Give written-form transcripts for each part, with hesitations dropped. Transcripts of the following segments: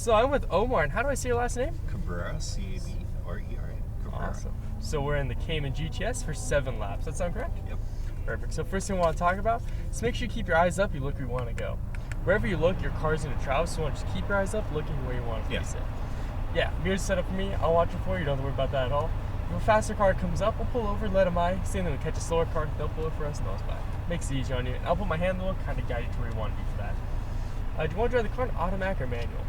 So I'm with Omar, and how do I say your last name? Cabrera, C-A-B-R-E-R-A. Cabrera. Awesome. So we're in the Cayman GTS for 7 laps. That sound correct? Yep. Perfect. So first thing we want to talk about is make sure you keep your eyes up. You look where you want to go. Wherever you look, your car's going to travel. So you want to just keep your eyes up, looking where you want to place it. Yeah, mirrors set up for me. I'll watch it for you. You don't have to worry about that at all. If a faster car comes up, we'll pull over, let them by. Same thing, we'll catch a slower car, they'll pull it for us, and they'll by. Makes it easy on you. And I'll put my hand on the wheel, kind of guide you to where you want to be for that. Do you want to drive the car in automatic or manual?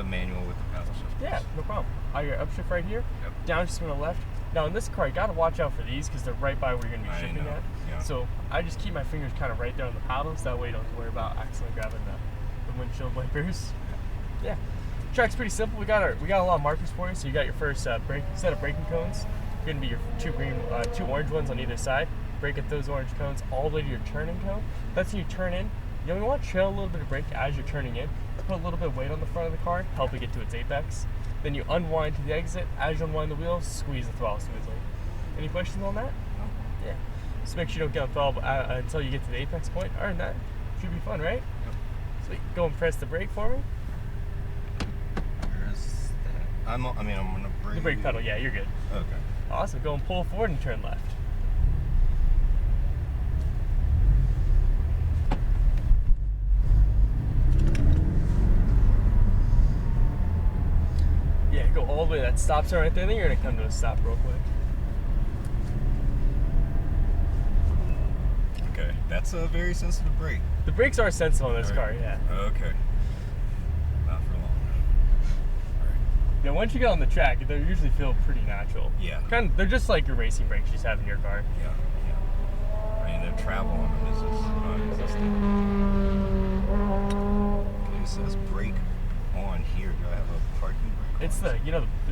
Manual with the paddle shift. Yeah, no problem. I got your upshift right here, downshift on the left. Now in this car, you got to watch out for these because they're right by where you're going to be shifting at. Yeah. So I just keep my fingers kind of right there on the paddles. That way you don't have to worry about accidentally grabbing the windshield wipers. Yeah. Track's pretty simple. We got a lot of markers for you. So you got your first set of braking cones. Going to be your two orange ones on either side. Brake at those orange cones all the way to your turning cone. That's when you turn in. You only want to trail a little bit of brake as you're turning in. Put a little bit of weight on the front of the car, help it get to its apex. Then you unwind to the exit. As you unwind the wheel, squeeze the throttle smoothly. Any questions on that? No. Yeah. Just make sure you don't get on throttle until you get to the apex point. Other than that, should be fun, right? Yep. Sweet. Go and press the brake for me. Where's that? I'm on the brake. The brake pedal, yeah, you're good. Okay. Awesome. Go and pull forward and turn left. Yeah, go all the way. That stop sign right there. Then you're going to come to a stop real quick. Okay. That's a very sensitive brake. The brakes are sensitive on this car, yeah. Okay. Not for long. Alright. Yeah, once you get on the track, they usually feel pretty natural. Yeah. They're just like your racing brakes you just have in your car. Yeah. I mean, the travel on them is just non-existent. Okay, it says brake on here. Do I have a parking brake? It's the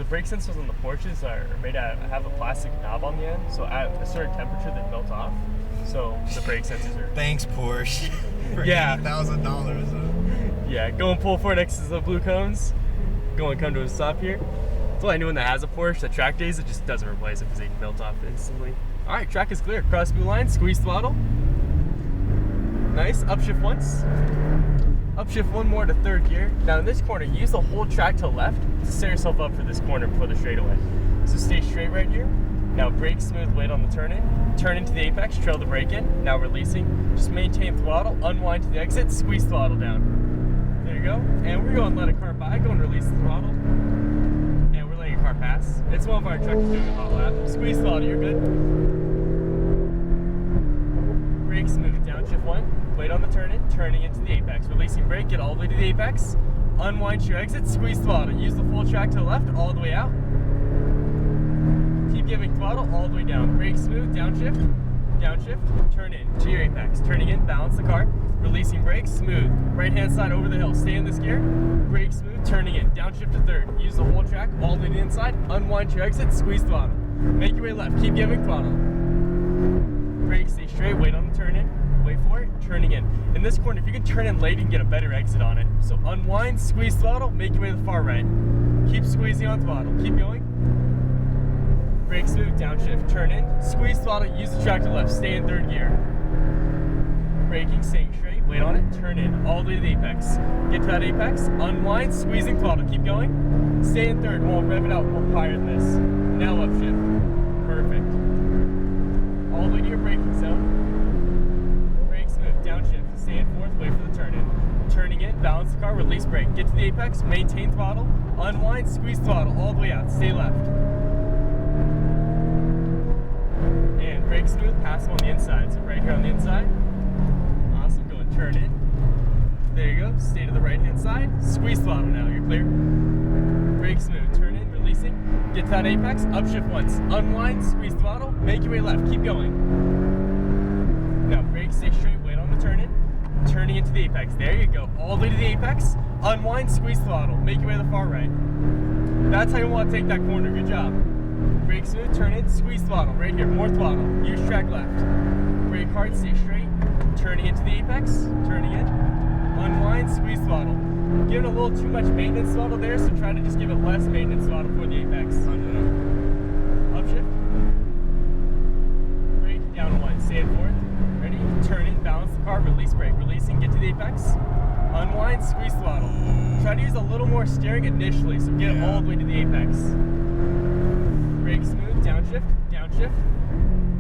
brake sensors on the Porsches are made out have a plastic knob on the end, so at a certain temperature they melt off. So the brake sensors are. Thanks, Porsche. For Yeah. $80,000. Yeah, go and pull forward next to the blue cones. Go and come to a stop here. That's why anyone that has a Porsche at track days, it just doesn't replace it because they melt off instantly. All right, track is clear. Cross blue line, squeeze throttle. Nice. Upshift once. Upshift one more to third gear. Now in this corner, use the whole track to the left to set yourself up for this corner before the straightaway. So stay straight right here. Now brake smooth, wait on the turn in. Turn into the apex, trail the brake in. Now releasing. Just maintain throttle, unwind to the exit, squeeze throttle down. There you go. And we're going to let a car by. Go and release the throttle. And we're letting a car pass. It's one of our trucks doing a hot lap. Squeeze throttle, you're good. Brake smooth, downshift one. Wait on the turn in, turning into the apex. Releasing brake, get all the way to the apex. Unwind to your exit, squeeze throttle. Use the full track to the left, all the way out. Keep giving throttle all the way down. Brake smooth, downshift, turn in to your apex. Turning in, balance the car. Releasing brake, smooth. Right hand side over the hill. Stay in this gear. Brake smooth, turning in. Downshift to third. Use the whole track all the way to the inside. Unwind to your exit, squeeze throttle. Make your way left. Keep giving throttle. Brake, stay straight. Wait on the turn in. Wait for it, turning in. In this corner, if you can turn in late, you can get a better exit on it. So unwind, squeeze throttle, make your way to the far right. Keep squeezing on throttle. Keep going. Brake smooth, downshift, turn in, squeeze throttle, use the track to the left, stay in third gear. Braking, staying straight, wait on it, turn in, all the way to the apex. Get to that apex, unwind, squeezing throttle, keep going. Stay in third, won't rev it out, more higher than this. Now upshift, perfect. All the way to your braking zone. Downshift, stay in fourth, wait for the turn in. Turning in, balance the car, release brake. Get to the apex, maintain throttle, unwind, squeeze throttle, all the way out, stay left. And brake smooth, pass them on the inside. So right here on the inside. Awesome, go and turn in. There you go, stay to the right hand side, squeeze throttle now, you're clear. Brake smooth, turn in, releasing. Get to that apex, upshift once. Unwind, squeeze throttle, make your way left, keep going. Now brake, stay straight, wait on the turn in, turning into the apex. There you go, all the way to the apex, unwind, squeeze throttle, make your way to the far right. That's how you want to take that corner, good job. Brake smooth, turn in, squeeze throttle, right here, more throttle, use track left. Brake hard, stay straight, turning into the apex, turning in, unwind, squeeze throttle. Giving a little too much maintenance throttle there, so try to just give it less maintenance throttle for the apex. Upshift. Down one, stay in fourth, ready, turn in, balance the car, release brake, releasing, get to the apex, Unwind, squeeze throttle. Try to use a little more steering initially, so get all the way to the apex. Brake smooth, downshift, downshift.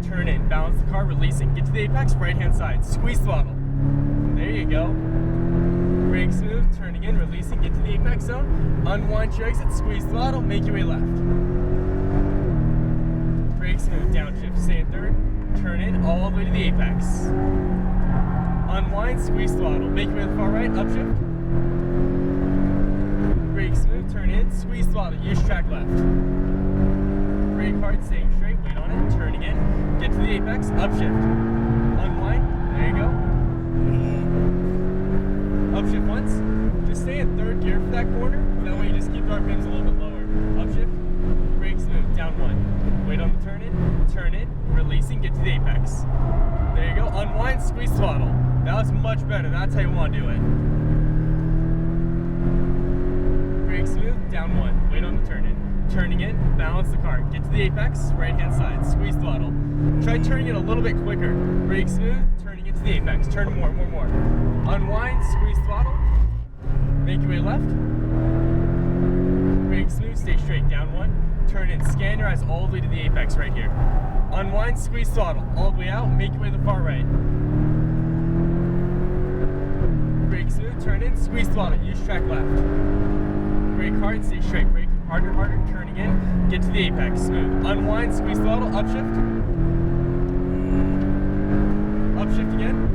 Turn in, balance the car, releasing. Get to the apex, right hand side, squeeze throttle. There you go. Brake smooth, turning in, releasing, get to the apex zone. Unwind your exit, squeeze throttle, make your way left. Brake smooth, downshift, stay in third. Turn in, all the way to the apex. Unwind, squeeze throttle, make your way to the far right, upshift. Brake smooth, turn in, squeeze throttle, use track left. Brake hard, staying straight, wait on it, turning in, get to the apex, upshift. Unwind, there you go. Upshift once, just stay in third gear for that corner, that way you just keep the RPMs a little bit lower. Upshift, brake smooth, down one. Wait on the turn in, releasing, get to the apex. There you go, unwind, squeeze throttle. That was much better, that's how you want to do it. Brake smooth, down one, wait on the turn in. Turning in, balance the car, get to the apex, right hand side, squeeze throttle. Try turning it a little bit quicker. Brake smooth, turning into the apex, turn more. Unwind, squeeze throttle, make your way left. Brake smooth, stay straight, down one. Turn in, scan your eyes all the way to the apex right here. Unwind, squeeze throttle, all the way out, make your way to the far right. Brake smooth, turn in, squeeze throttle, use track left. Brake hard, stay straight, brake harder, turning in, get to the apex, smooth. Unwind, squeeze throttle, upshift. Upshift again.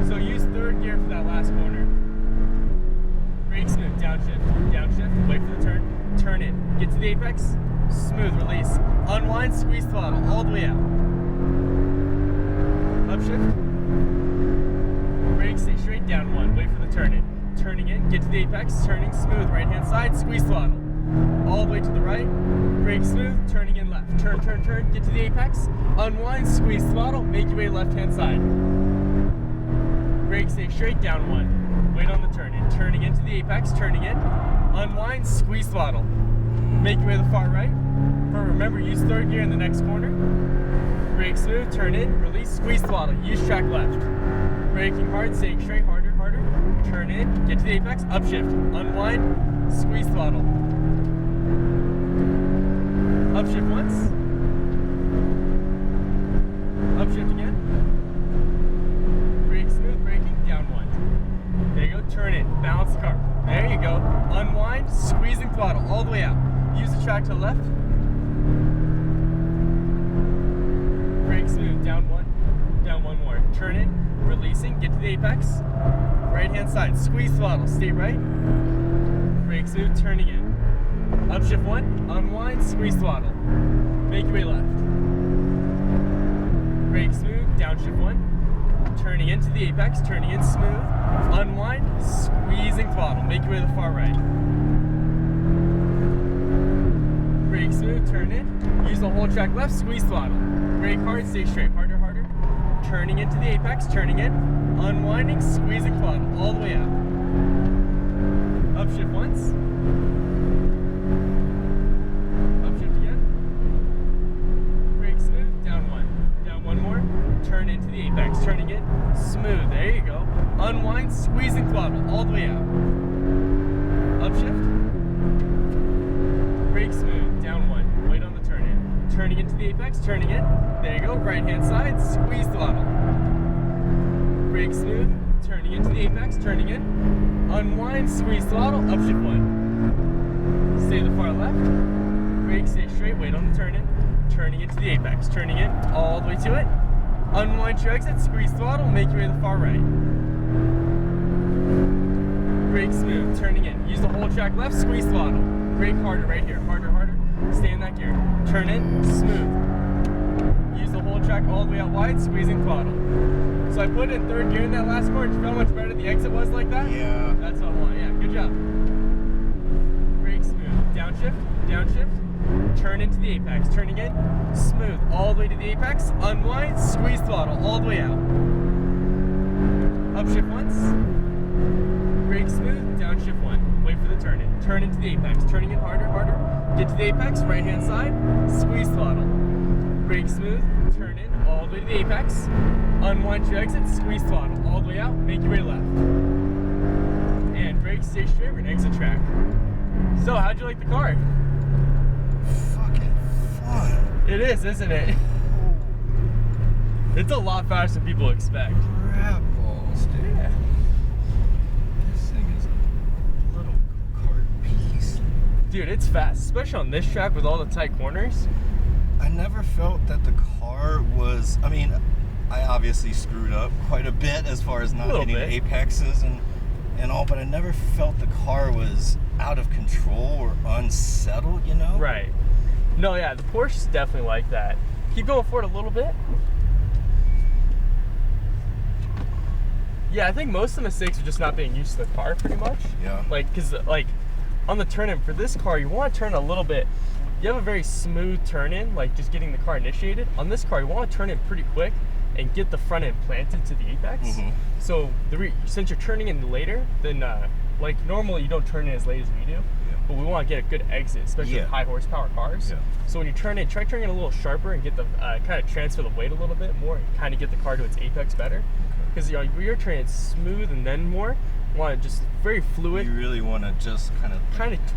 So use third gear for that last corner. Brake smooth, downshift, wait for the turn in, get to the apex, smooth, release. Unwind, squeeze throttle, all the way out. Upshift. Brake, stay straight, down one, wait for the turn in. Turning in, get to the apex, turning smooth, right hand side, squeeze throttle. All the way to the right, brake smooth, turning in left. Turn, get to the apex, unwind, squeeze throttle, make your way left hand side. Brake, stay straight, down one. Wait on the turn in, turning into the apex, turning in, unwind, squeeze throttle. Make your way to the far right. But remember, use third gear in the next corner. Brake smooth, turn in, release, squeeze throttle, use track left. Braking hard, staying straight, harder. Turn in, get to the apex, upshift, unwind, squeeze throttle. Upshift once. Upshift again. Brake smooth, braking, down one. There you go, turn in, balance the car. There you go. Unwind, squeezing throttle all the way out. Use the track to the left. Brake smooth, down one more. Turn in, releasing, get to the apex. Right hand side, squeeze throttle, stay right. Brake smooth, turning in. Upshift one, unwind, squeeze throttle. Make your way left. Brake smooth, downshift one. Turning into the apex, turning in smooth. Unwind, squeezing throttle. Make your way to the far right. Brake smooth, turn in. Use the whole track left, squeeze throttle. Brake hard, stay straight, harder. Turning into the apex, turning in. Unwinding, squeezing throttle, all the way out. Upshift once. Upshift again. Brake smooth, down one more. Turn into the apex, turning in. Smooth, there you go. Unwind, squeezing throttle, all the way out. Upshift. Brake smooth, down one. Wait on the turn in. Turning into the apex, turning in. There you go, right hand side, squeeze throttle. Brake smooth, turning into the apex, turning in. Unwind, squeeze throttle, upshift one. Stay to the far left. Brake, stay straight, wait on the turn in. Turning into the apex, turning in, all the way to it. Unwind your exit, squeeze throttle, make your way to the far right. Brake smooth, turning in. Use the whole track left, squeeze throttle. Brake harder right here, harder. Stay in that gear. Turn in, smooth. Use the whole track all the way out wide, squeezing throttle. So I put in third gear in that last corner. Did you feel how much better the exit was like that? Yeah. That's what I want, yeah, good job. Brake smooth, downshift. Turn into the apex, turning in, smooth, all the way to the apex, unwind, squeeze throttle, all the way out. Upshift once. Brake smooth, downshift one. Wait for the turn in. Turn into the apex, turning in harder. Get to the apex, right hand side, squeeze throttle. Brake smooth, turn in, all the way to the apex. Unwind your exit, squeeze throttle, all the way out, make your way left. brake, stay straight, we're gonna exit track. So, how'd you like the car? Fucking fun. It is, isn't it? It's a lot faster than people expect. Crap balls, dude. Yeah. This thing is a little go-kart piece. Dude, it's fast, especially on this track with all the tight corners. I never felt that the car was, I mean, I obviously screwed up quite a bit as far as not hitting apexes and all, but I never felt the car was out of control or unsettled, you know? Right. No, yeah, the Porsche is definitely like that. Keep going forward a little bit. Yeah, I think most of the mistakes are just not being used to the car, pretty much. Yeah. Like, because, like, on the turn-in for this car, you want to turn a little bit. You have a very smooth turn-in, like just getting the car initiated. On this car, you want to turn in pretty quick and get the front end planted to the apex. Mm-hmm. So, since you're turning in later, then, like, normally you don't turn in as late as we do. But we want to get a good exit, especially with high horsepower cars. Yeah. So when you turn in, try turning in a little sharper and get the kind of transfer the weight a little bit more and kind of get the car to its apex better. Because you're turning smooth and then more. You want to just very fluid. You really want to just kind of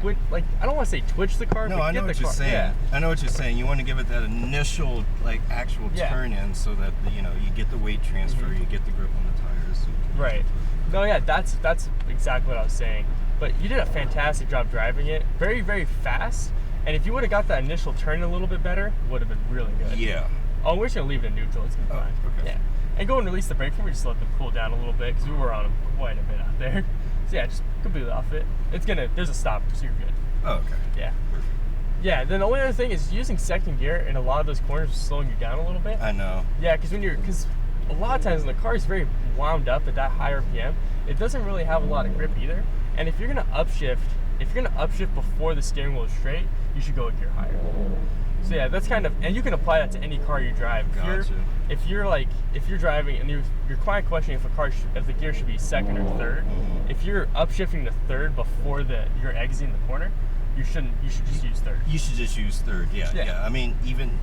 twitch, like, I don't want to say twitch the car, no, but I know get what the you're car. saying. Yeah. I know what you're saying. You want to give it that initial, like, actual turn in so that, you know, you get the weight transfer, you get the grip on the tires. So Right. No, yeah, that's exactly what I was saying. But you did a fantastic job driving it. Very, very fast. And if you would have got that initial turn a little bit better, it would have been really good. Yeah. Oh, we're just going to leave it in neutral. It's going to be fine. Okay. Yeah. And go and release the brake for me. Just let them cool down a little bit because we were on them quite a bit out there. So yeah, just completely off it. There's a stop, so you're good. Oh, okay. Yeah. Perfect. Yeah, then the only other thing is using second gear in a lot of those corners is slowing you down a little bit. I know. Yeah, because a lot of times when the car is very wound up at that high RPM, it doesn't really have a lot of grip either. And if you're gonna upshift before the steering wheel is straight, you should go a gear higher. So yeah, that's kind of, and you can apply that to any car you drive. If you're driving and you're quite questioning if the gear should be second or third, if you're upshifting to third before you're exiting the corner, you should just use third. You should just use third, yeah. I mean, even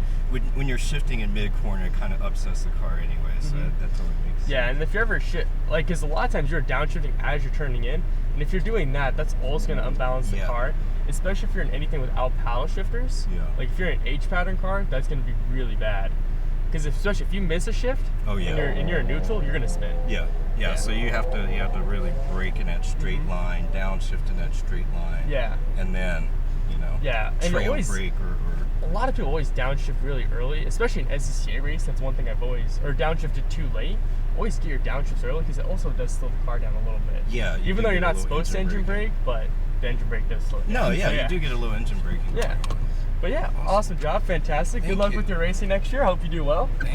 when you're shifting in mid-corner, it kind of upsets the car anyway, so that totally makes sense. Yeah, and if you ever because a lot of times you're downshifting as you're turning in, and if you're doing that, that's also going to unbalance the car, especially if you're in anything without paddle shifters. Yeah. Like if you're in an H-pattern car, that's going to be really bad. Because especially if you miss a shift, and you're in neutral, you're going to spin. Yeah, so you have to really brake in that straight line, downshift in that straight line. Yeah. And then, and trail brake or a lot of people always downshift really early, especially in SCCA race. That's one thing or downshifted too late. Always get your downshifts early because it also does slow the car down a little bit. Yeah. Even though you're not supposed to engine brake, but the engine brake does slow it down. No, you do get a little engine braking. Yeah. But yeah, awesome job, fantastic. Good luck with your racing next year. Hope you do well.